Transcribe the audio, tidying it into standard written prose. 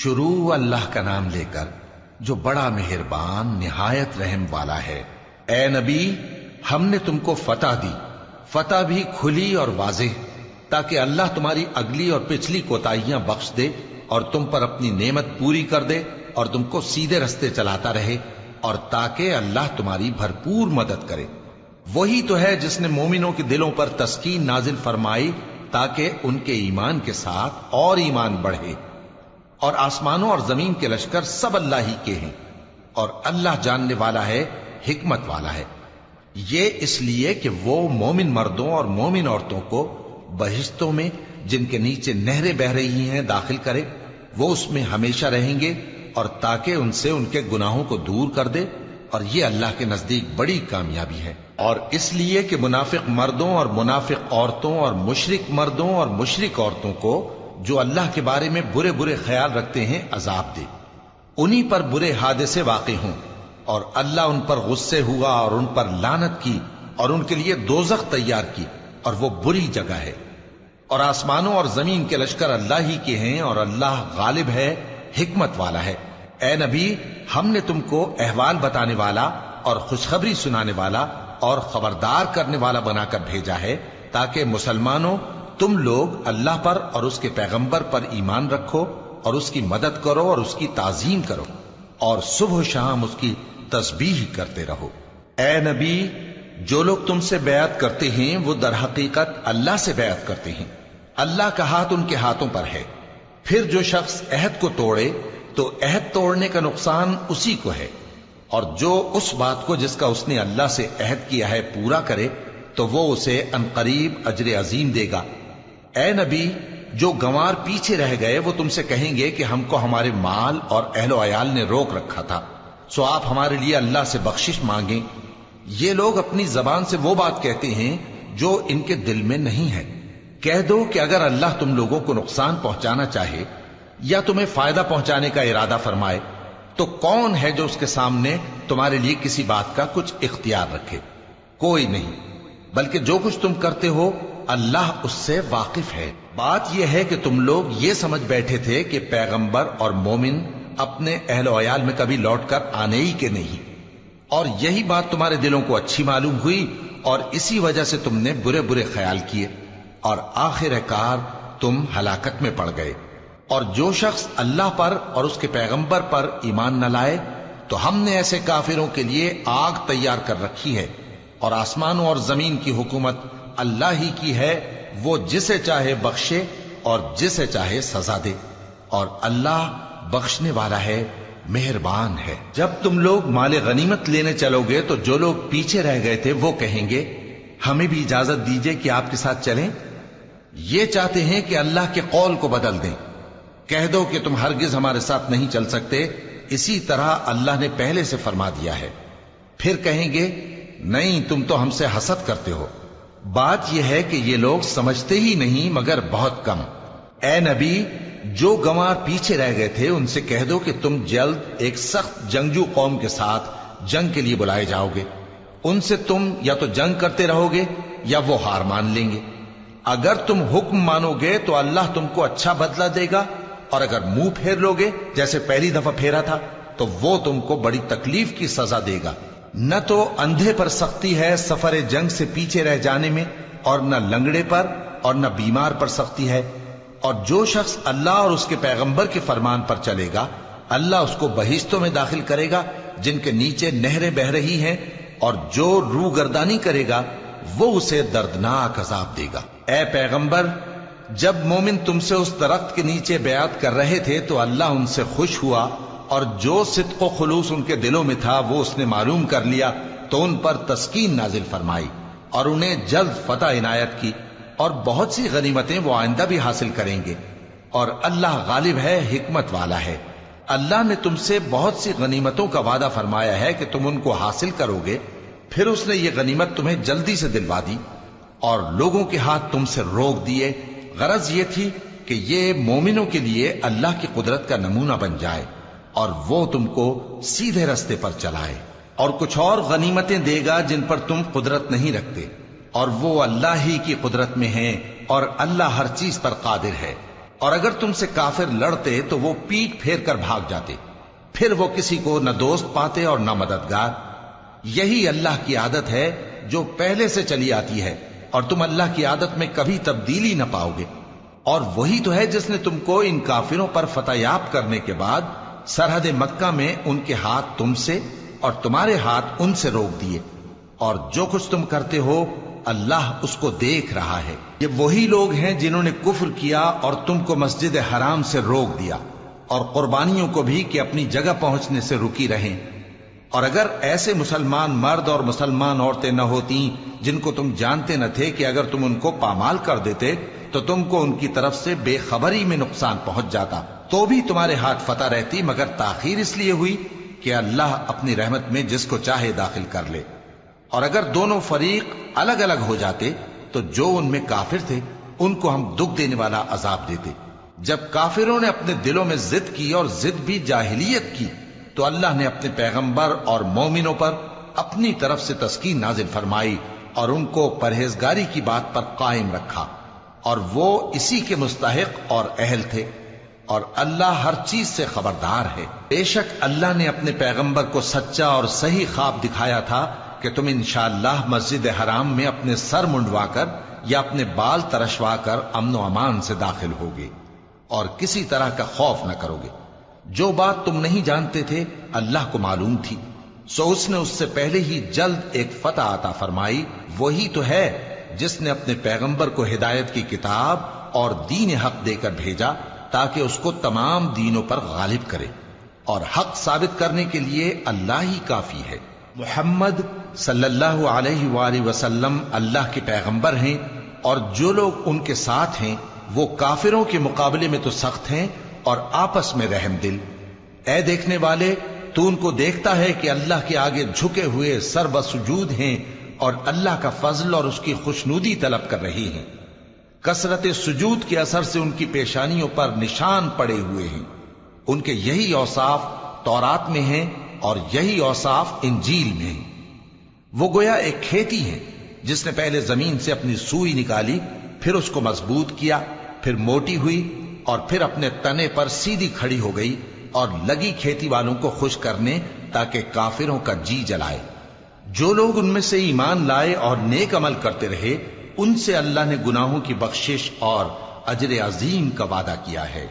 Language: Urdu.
شروع اللہ کا نام لے کر جو بڑا مہربان نہایت رحم والا ہے۔ اے نبی، ہم نے تم کو فتح دی، فتح بھی کھلی اور واضح، تاکہ اللہ تمہاری اگلی اور پچھلی کوتاہیاں بخش دے اور تم پر اپنی نعمت پوری کر دے اور تم کو سیدھے رستے چلاتا رہے، اور تاکہ اللہ تمہاری بھرپور مدد کرے۔ وہی تو ہے جس نے مومنوں کے دلوں پر تسکین نازل فرمائی تاکہ ان کے ایمان کے ساتھ اور ایمان بڑھے، اور آسمانوں اور زمین کے لشکر سب اللہ ہی کے ہیں، اور اللہ جاننے والا ہے، حکمت والا ہے۔ یہ اس لیے کہ وہ مومن مردوں اور مومن عورتوں کو بہشتوں میں جن کے نیچے نہریں بہ رہی ہیں داخل کرے، وہ اس میں ہمیشہ رہیں گے، اور تاکہ ان سے ان کے گناہوں کو دور کر دے، اور یہ اللہ کے نزدیک بڑی کامیابی ہے۔ اور اس لیے کہ منافق مردوں اور منافق عورتوں اور مشرک مردوں اور مشرک عورتوں کو جو اللہ کے بارے میں برے برے خیال رکھتے ہیں عذاب دے، انہی پر برے حادثے واقع ہوں، اور اللہ ان پر غصے ہوا اور ان پر لعنت کی اور ان کے لیے دوزخ تیار کی، اور وہ بری جگہ ہے۔ اور آسمانوں اور زمین کے لشکر اللہ ہی کے ہیں، اور اللہ غالب ہے، حکمت والا ہے۔ اے نبی، ہم نے تم کو احوال بتانے والا اور خوشخبری سنانے والا اور خبردار کرنے والا بنا کر بھیجا ہے، تاکہ مسلمانوں تم لوگ اللہ پر اور اس کے پیغمبر پر ایمان رکھو اور اس کی مدد کرو اور اس کی تعظیم کرو، اور صبح و شام اس کی تسبیح کرتے رہو۔ اے نبی، جو لوگ تم سے بیعت کرتے ہیں وہ در حقیقت اللہ سے بیعت کرتے ہیں، اللہ کا ہاتھ ان کے ہاتھوں پر ہے۔ پھر جو شخص عہد کو توڑے تو عہد توڑنے کا نقصان اسی کو ہے، اور جو اس بات کو جس کا اس نے اللہ سے عہد کیا ہے پورا کرے تو وہ اسے عنقریب اجر عظیم دے گا۔ اے نبی، جو گنوار پیچھے رہ گئے وہ تم سے کہیں گے کہ ہم کو ہمارے مال اور اہل و عیال نے روک رکھا تھا، سو آپ ہمارے لیے اللہ سے بخشش مانگیں۔ یہ لوگ اپنی زبان سے وہ بات کہتے ہیں جو ان کے دل میں نہیں ہے۔ کہہ دو کہ اگر اللہ تم لوگوں کو نقصان پہنچانا چاہے یا تمہیں فائدہ پہنچانے کا ارادہ فرمائے تو کون ہے جو اس کے سامنے تمہارے لیے کسی بات کا کچھ اختیار رکھے؟ کوئی نہیں، بلکہ جو کچھ تم کرتے ہو اللہ اس سے واقف ہے۔ بات یہ ہے کہ تم لوگ یہ سمجھ بیٹھے تھے کہ پیغمبر اور مومن اپنے اہل و عیال میں کبھی لوٹ کر آنے ہی کے نہیں، اور یہی بات تمہارے دلوں کو اچھی معلوم ہوئی اور اسی وجہ سے تم نے برے برے خیال کیے، اور آخر کار تم ہلاکت میں پڑ گئے۔ اور جو شخص اللہ پر اور اس کے پیغمبر پر ایمان نہ لائے تو ہم نے ایسے کافروں کے لیے آگ تیار کر رکھی ہے، اور آسمانوں اور زمین کی حکومت اللہ ہی کی ہے، وہ جسے چاہے بخشے اور جسے چاہے سزا دے، اور اللہ بخشنے والا ہے، مہربان ہے۔ جب تم لوگ مال غنیمت لینے چلو گے تو جو لوگ پیچھے رہ گئے تھے وہ کہیں گے ہمیں بھی اجازت دیجئے کہ آپ کے ساتھ چلیں۔ یہ چاہتے ہیں کہ اللہ کے قول کو بدل دیں۔ کہہ دو کہ تم ہرگز ہمارے ساتھ نہیں چل سکتے، اسی طرح اللہ نے پہلے سے فرما دیا ہے۔ پھر کہیں گے نہیں، تم تو ہم سے حسد کرتے ہو۔ بات یہ ہے کہ یہ لوگ سمجھتے ہی نہیں مگر بہت کم۔ اے نبی، جو گنوار پیچھے رہ گئے تھے ان سے کہہ دو کہ تم جلد ایک سخت جنگجو قوم کے ساتھ جنگ کے لیے بلائے جاؤ گے، ان سے تم یا تو جنگ کرتے رہو گے یا وہ ہار مان لیں گے۔ اگر تم حکم مانو گے تو اللہ تم کو اچھا بدلہ دے گا، اور اگر منہ پھیر لو گے جیسے پہلی دفعہ پھیرا تھا تو وہ تم کو بڑی تکلیف کی سزا دے گا۔ نہ تو اندھے پر سختی ہے سفر جنگ سے پیچھے رہ جانے میں، اور نہ لنگڑے پر اور نہ بیمار پر سختی ہے۔ اور جو شخص اللہ اور اس کے پیغمبر کے فرمان پر چلے گا اللہ اس کو بہشتوں میں داخل کرے گا جن کے نیچے نہریں بہ رہی ہیں، اور جو روگردانی کرے گا وہ اسے دردناک عذاب دے گا۔ اے پیغمبر، جب مومن تم سے اس درخت کے نیچے بیعت کر رہے تھے تو اللہ ان سے خوش ہوا، اور جو صدق و خلوص ان کے دلوں میں تھا وہ اس نے معلوم کر لیا تو ان پر تسکین نازل فرمائی اور انہیں جلد فتح عنایت کی، اور بہت سی غنیمتیں وہ آئندہ بھی حاصل کریں گے، اور اللہ غالب ہے، حکمت والا ہے۔ اللہ نے تم سے بہت سی غنیمتوں کا وعدہ فرمایا ہے کہ تم ان کو حاصل کرو گے، پھر اس نے یہ غنیمت تمہیں جلدی سے دلوا دی اور لوگوں کے ہاتھ تم سے روک دیے۔ غرض یہ تھی کہ یہ مومنوں کے لیے اللہ کی قدرت کا نمونہ بن جائے اور وہ تم کو سیدھے رستے پر چلائے، اور کچھ اور غنیمتیں دے گا جن پر تم قدرت نہیں رکھتے، اور وہ اللہ ہی کی قدرت میں ہیں، اور اللہ ہر چیز پر قادر ہے۔ اور اگر تم سے کافر لڑتے تو وہ پیٹ پھیر کر بھاگ جاتے، پھر وہ کسی کو نہ دوست پاتے اور نہ مددگار۔ یہی اللہ کی عادت ہے جو پہلے سے چلی آتی ہے، اور تم اللہ کی عادت میں کبھی تبدیلی نہ پاؤ گے۔ اور وہی تو ہے جس نے تم کو ان کافروں پر فتح یاب کرنے کے بعد سرحد مکہ میں ان کے ہاتھ تم سے اور تمہارے ہاتھ ان سے روک دیے، اور جو کچھ تم کرتے ہو اللہ اس کو دیکھ رہا ہے۔ یہ وہی لوگ ہیں جنہوں نے کفر کیا اور تم کو مسجد حرام سے روک دیا، اور قربانیوں کو بھی کہ اپنی جگہ پہنچنے سے رکی رہیں۔ اور اگر ایسے مسلمان مرد اور مسلمان عورتیں نہ ہوتی جن کو تم جانتے نہ تھے کہ اگر تم ان کو پامال کر دیتے تو تم کو ان کی طرف سے بے خبری میں نقصان پہنچ جاتا، تو بھی تمہارے ہاتھ فتح رہتی، مگر تاخیر اس لیے ہوئی کہ اللہ اپنی رحمت میں جس کو چاہے داخل کر لے۔ اور اگر دونوں فریق الگ الگ ہو جاتے تو جو ان میں کافر تھے ان کو ہم دکھ دینے والا عذاب دیتے۔ جب کافروں نے اپنے دلوں میں ضد کی، اور ضد بھی جاہلیت کی، تو اللہ نے اپنے پیغمبر اور مومنوں پر اپنی طرف سے تسکین نازل فرمائی اور ان کو پرہیزگاری کی بات پر قائم رکھا، اور وہ اسی کے مستحق اور اہل تھے، اور اللہ ہر چیز سے خبردار ہے۔ بے شک اللہ نے اپنے پیغمبر کو سچا اور صحیح خواب دکھایا تھا کہ تم انشاءاللہ مسجد حرام میں اپنے سر منڈوا کر یا اپنے بال ترشوا کر امن و امان سے داخل ہوگے اور کسی طرح کا خوف نہ کرو گے۔ جو بات تم نہیں جانتے تھے اللہ کو معلوم تھی، سو اس نے اس سے پہلے ہی جلد ایک فتح عطا فرمائی۔ وہی تو ہے جس نے اپنے پیغمبر کو ہدایت کی کتاب اور دین حق دے کر بھیجا تاکہ اس کو تمام دینوں پر غالب کرے، اور حق ثابت کرنے کے لیے اللہ ہی کافی ہے۔ محمد صلی اللہ علیہ وآلہ وسلم اللہ کے پیغمبر ہیں، اور جو لوگ ان کے ساتھ ہیں وہ کافروں کے مقابلے میں تو سخت ہیں اور آپس میں رحم دل۔ اے دیکھنے والے، تو ان کو دیکھتا ہے کہ اللہ کے آگے جھکے ہوئے سر بسجود ہیں اور اللہ کا فضل اور اس کی خوشنودی طلب کر رہی ہیں۔ کثرت سجود کے اثر سے ان کی پیشانیوں پر نشان پڑے ہوئے ہیں۔ ان کے یہی اوصاف تورات میں ہیں اور یہی اوصاف انجیل میں ہیں۔ وہ گویا ایک کھیتی ہے جس نے پہلے زمین سے اپنی سوئی نکالی، پھر اس کو مضبوط کیا، پھر موٹی ہوئی، اور پھر اپنے تنے پر سیدھی کھڑی ہو گئی اور لگی کھیتی والوں کو خوش کرنے تاکہ کافروں کا جی جلائے۔ جو لوگ ان میں سے ایمان لائے اور نیک عمل کرتے رہے ان سے اللہ نے گناہوں کی بخشش اور اجر عظیم کا وعدہ کیا ہے۔